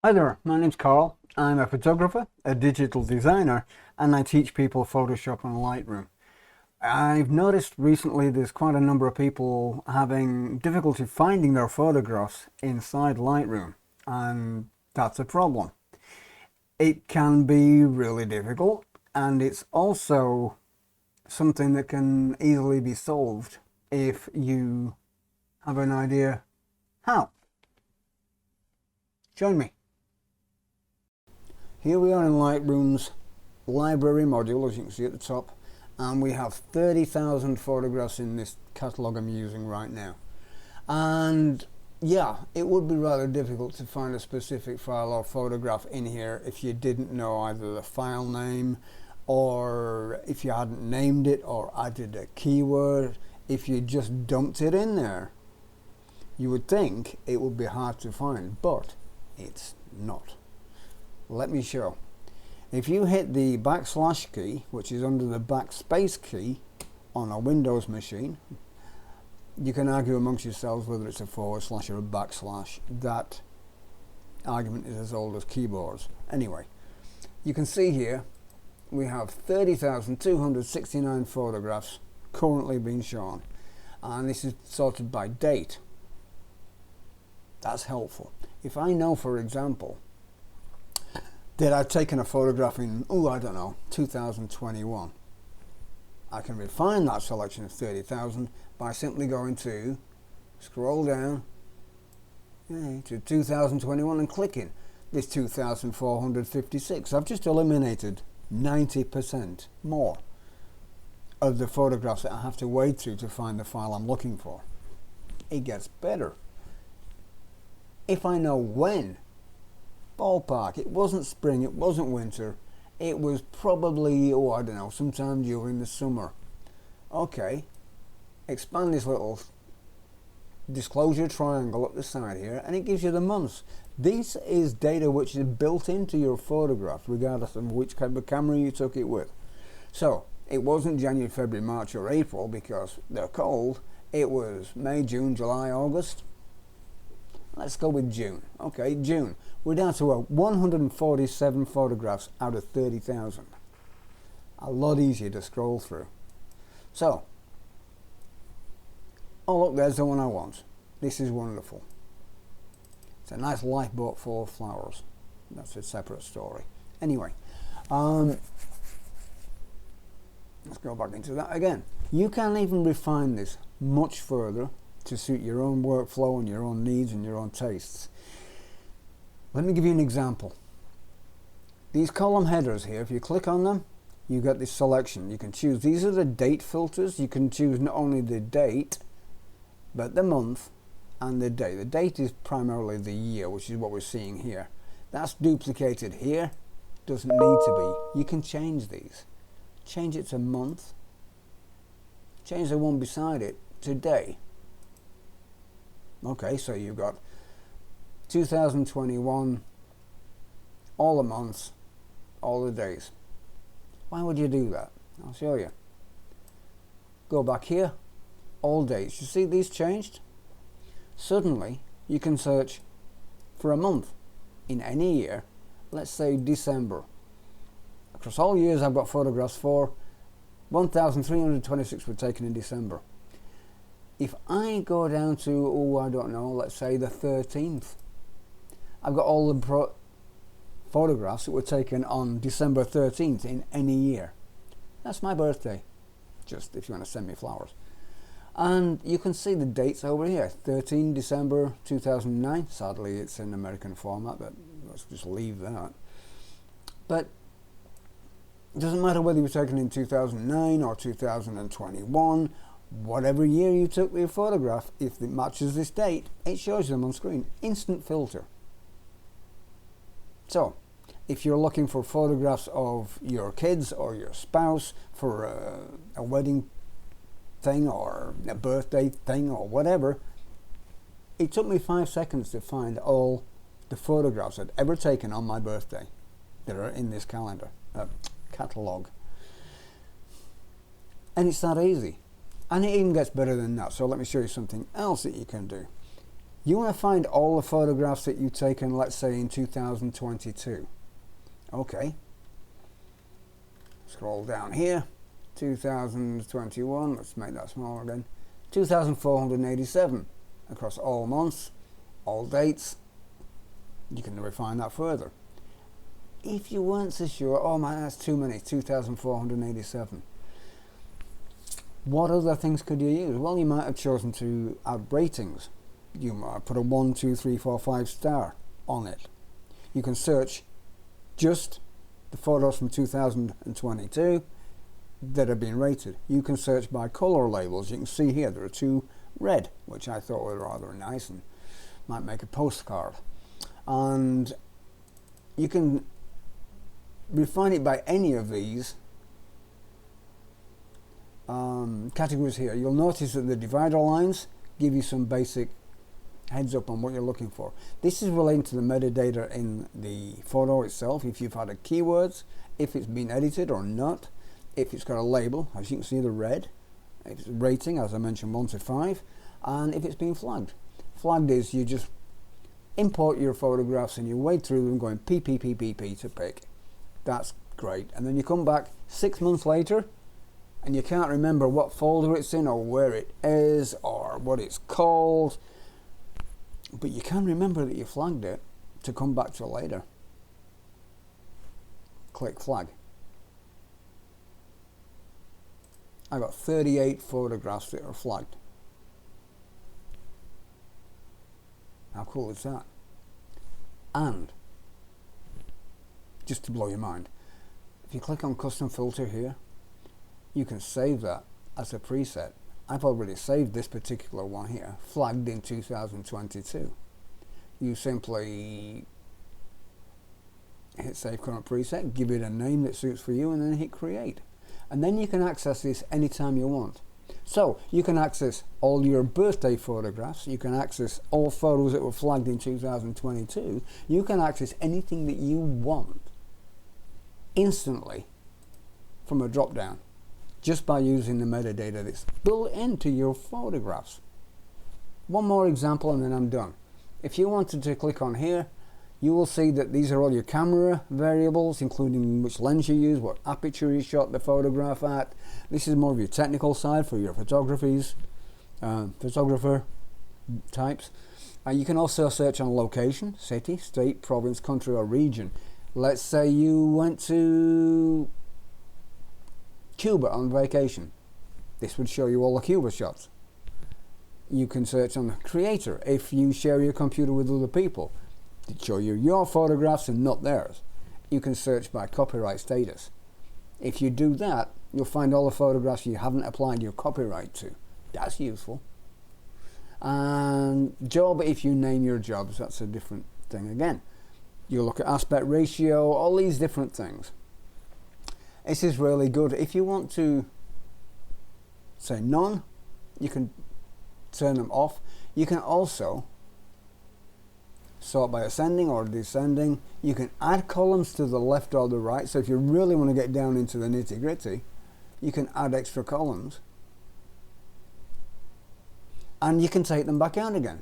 Hi there, my name's Carl. I'm a photographer, a digital designer, and I teach people Photoshop and Lightroom. I've noticed recently there's quite a number of people having difficulty finding their photographs inside Lightroom, and that's a problem. It can be really difficult, and it's also something that can easily be solved if you have an idea how. Join me. Here we are in Lightroom's library module, as you can see at the top, and we have 30,000 photographs in this catalogue I'm using right now. And yeah, it would be rather difficult to find a specific file or photograph in here if you didn't know either the file name, or if you hadn't named it or added a keyword. If you just dumped it in there, you would think it would be hard to find, but it's not. Let me show. If you hit the backslash key, which is under the backspace key on a Windows machine, you can argue amongst yourselves whether it's a forward slash or a backslash. That argument is as old as keyboards. Anyway, you can see here we have 30,269 photographs currently being shown, and this is sorted by date. That's helpful. If I know, for example, that I've taken a photograph in, I don't know, 2021, I can refine that selection of 30,000 by simply going to scroll down to 2021 and clicking this 2,456. I've just eliminated 90% more of the photographs that I have to wade through to find the file I'm looking for. It gets better. If I know when, ballpark, it wasn't spring, it wasn't winter, it was probably, I don't know, sometime during the summer. Okay, expand this little disclosure triangle up the side here and it gives you the months. This is data which is built into your photograph regardless of which type of camera you took it with. So it wasn't January, February, March or April because they're cold. It was May, June, July, August. Let's go with June. Okay, June. We're down to 147 photographs out of 30,000. A lot easier to scroll through. So, look, there's the one I want. This is wonderful. It's a nice lifeboat full of flowers. That's a separate story. Anyway, let's go back into that again. You can even refine this much further to suit your own workflow and your own needs and your own tastes. Let me give you an example. These column headers here, if you click on them, you get this selection. You can choose, these are the date filters. You can choose not only the date, but the month and the day. The date is primarily the year, which is what we're seeing here. That's duplicated here. Doesn't need to be. You can change these. Change it to month. Change the one beside it to day. Okay, so you've got 2021, all the months, all the days. Why would you do that? I'll show you. Go back here, all dates. You see these changed? Suddenly, you can search for a month in any year. Let's say December. Across all years, I've got photographs for 1,326 were taken in December. If I go down to, I don't know, let's say the 13th, I've got all the photographs that were taken on December 13th in any year. That's my birthday, just if you want to send me flowers. And you can see the dates over here, 13 December 2009. Sadly, it's in American format, but let's just leave that. But it doesn't matter whether you were taken in 2009 or 2021, whatever year you took the photograph, if it matches this date, it shows them on screen. Instant filter. So, if you're looking for photographs of your kids or your spouse for a wedding thing or a birthday thing or whatever, it took me 5 seconds to find all the photographs I'd ever taken on my birthday that are in this catalogue. And it's that easy. And it even gets better than that. So let me show you something else that you can do. You want to find all the photographs that you've taken, let's say in 2022. Okay. Scroll down here. 2021, let's make that smaller again. 2,487 across all months, all dates. You can refine that further. If you weren't so sure, oh man, that's too many, 2,487. What other things could you use? Well, you might have chosen to add ratings. You might put a 1, 2, 3, 4, 5 star on it. You can search just the photos from 2022 that have been rated. You can search by color labels. You can see here there are 2 red, which I thought were rather nice and might make a postcard. And you can refine it by any of these categories here. You'll notice that the divider lines give you some basic heads up on what you're looking for. This is relating to the metadata in the photo itself, if you've added keywords, if it's been edited or not, if it's got a label, as you can see the red, if it's rating, as I mentioned, 1 to 5, and if it's been flagged. Flagged is you just import your photographs and you wade through them going P to pick. That's great. And then you come back 6 months later and you can't remember what folder it's in or where it is or what it's called, but you can remember that you flagged it to come back to later. Click flag. I got 38 photographs that are flagged. How cool is that? And just to blow your mind, if you click on custom filter here, you can save that as a preset. I've already saved this particular one here, flagged in 2022. You simply hit save current preset, give it a name that suits for you, and then hit create. And then you can access this anytime you want. So you can access all your birthday photographs, you can access all photos that were flagged in 2022, you can access anything that you want instantly from a drop down just by using the metadata that's built into your photographs. One more example and then I'm done. If you wanted to click on here, you will see that these are all your camera variables, including which lens you use, what aperture you shot the photograph at. This is more of your technical side for your photographer types. You can also search on location, city, state, province, country or region. Let's say you went to Cuba on vacation. This would show you all the Cuba shots. You can search on the creator. If you share your computer with other people, it show you your photographs and not theirs. You can search by copyright status. If you do that, you'll find all the photographs you haven't applied your copyright to. That's useful. And job, if you name your jobs, that's a different thing again. You look at aspect ratio, all these different things. This is really good. If you want to say none, you can turn them off. You can also sort by ascending or descending. You can add columns to the left or the right. So if you really want to get down into the nitty gritty, you can add extra columns. And you can take them back out again,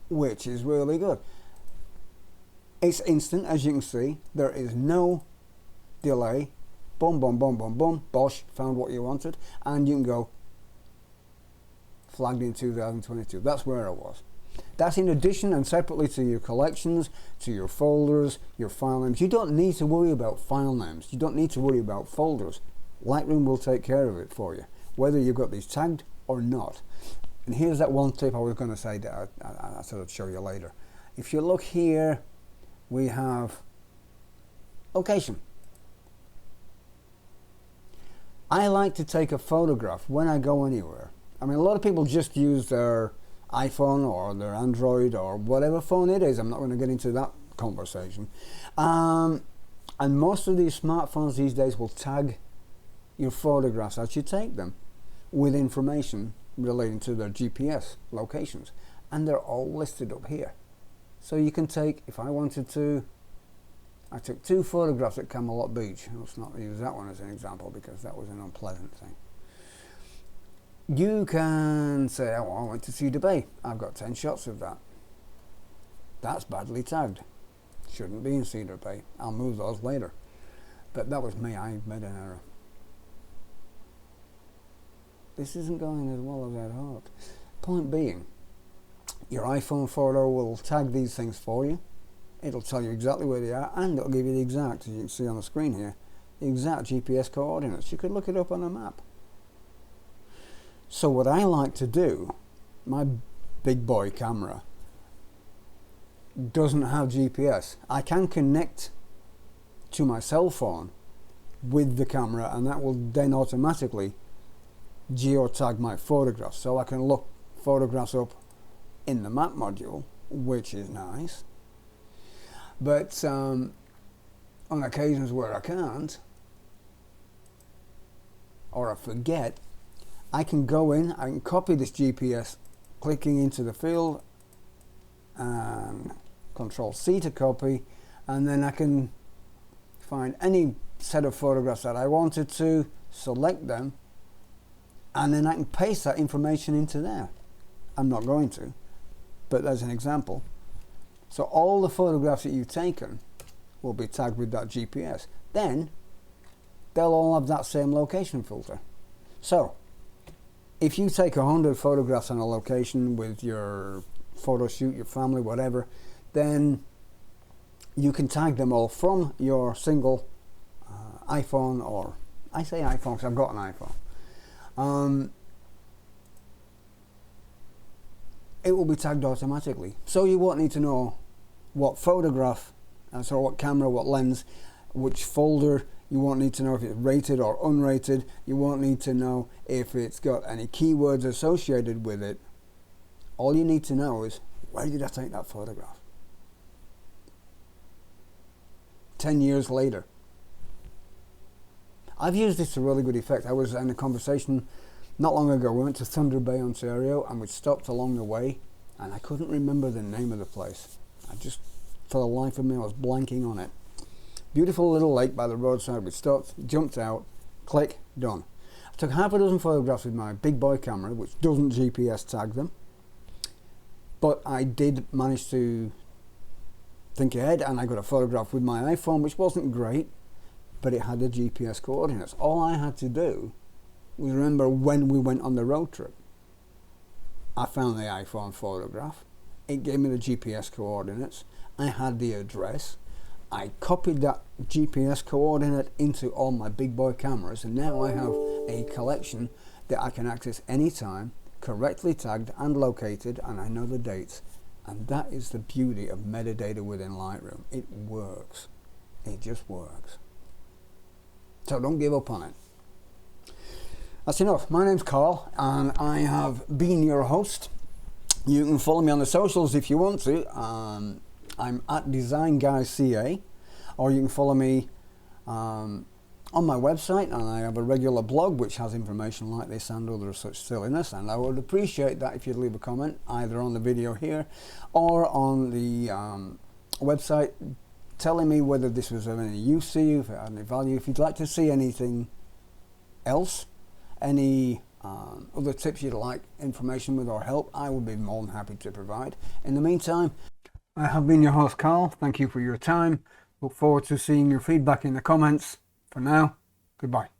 which is really good. It's instant, as you can see. There is no delay. Boom, boom, boom, boom, boom. Bosh, found what you wanted. And you can go flagged in 2022. That's where I was. That's in addition and separately to your collections, to your folders, your file names. You don't need to worry about file names. You don't need to worry about folders. Lightroom will take care of it for you, whether you've got these tagged or not. And here's that one tip I was going to say that I said I'd show you later. If you look here, we have location. I like to take a photograph when I go anywhere. I mean, a lot of people just use their iPhone or their Android or whatever phone it is. I'm not going to get into that conversation. And most of these smartphones these days will tag your photographs as you take them with information relating to their GPS locations. And they're all listed up here. So you can take, if I wanted to, I took 2 photographs at Camelot Beach. Let's not use that one as an example because that was an unpleasant thing. You can say, oh, I went to Cedar Bay. I've got 10 shots of that. That's badly tagged. Shouldn't be in Cedar Bay. I'll move those later. But that was me. I made an error. This isn't going as well as I'd hoped. Point being, your iPhone photo will tag these things for you. It'll tell you exactly where they are, and it'll give you the exact, as you can see on the screen here, the exact GPS coordinates. You could look it up on a map. So what I like to do, my big boy camera doesn't have GPS. I can connect to my cell phone with the camera, and that will then automatically geotag my photographs, so I can look photographs up in the map module, which is nice. But on occasions where I can't, or I forget, I can go in, I can copy this GPS, clicking into the field, and Control C to copy, and then I can find any set of photographs that I wanted to, select them, and then I can paste that information into there. I'm not going to, but there's an example. So all the photographs that you've taken will be tagged with that GPS. Then they'll all have that same location filter. So if you take 100 photographs on a location with your photo shoot, your family, whatever, then you can tag them all from your single iPhone, or I say iPhone because I've got an iPhone. It will be tagged automatically, so you won't need to know what photograph, so what camera, what lens, which folder. You won't need to know if it's rated or unrated. You won't need to know if it's got any keywords associated with it. All you need to know is, where did I take that photograph? 10 years later. I've used this to really good effect. I was in a conversation not long ago. We went to Thunder Bay, Ontario, and we stopped along the way, and I couldn't remember the name of the place. I just, for the life of me, I was blanking on it. Beautiful little lake by the roadside. We stopped, jumped out, click, done. I took half a dozen photographs with my big boy camera, which doesn't GPS tag them, but I did manage to think ahead, and I got a photograph with my iPhone, which wasn't great, but it had the GPS coordinates. All I had to do was remember when we went on the road trip. I found the iPhone photograph. It gave me the GPS coordinates. I had the address. I copied that GPS coordinate into all my big boy cameras, and now I have a collection that I can access anytime, correctly tagged and located, and I know the dates. And that is the beauty of metadata within Lightroom. It works. It just works. So don't give up on it. That's enough. My name's Carl, and I have been your host. You can follow me on the socials if you want to. I'm at DesignGuyCA, or you can follow me on my website, and I have a regular blog which has information like this and other such silliness, and I would appreciate that if you'd leave a comment either on the video here or on the website, telling me whether this was of any use to you, if it had any value. If you'd like to see anything else, any other tips you'd like information with or help, I would be more than happy to provide. In the meantime, I have been your host, Carl. Thank you for your time. Look forward to seeing your feedback in the comments. For now, goodbye.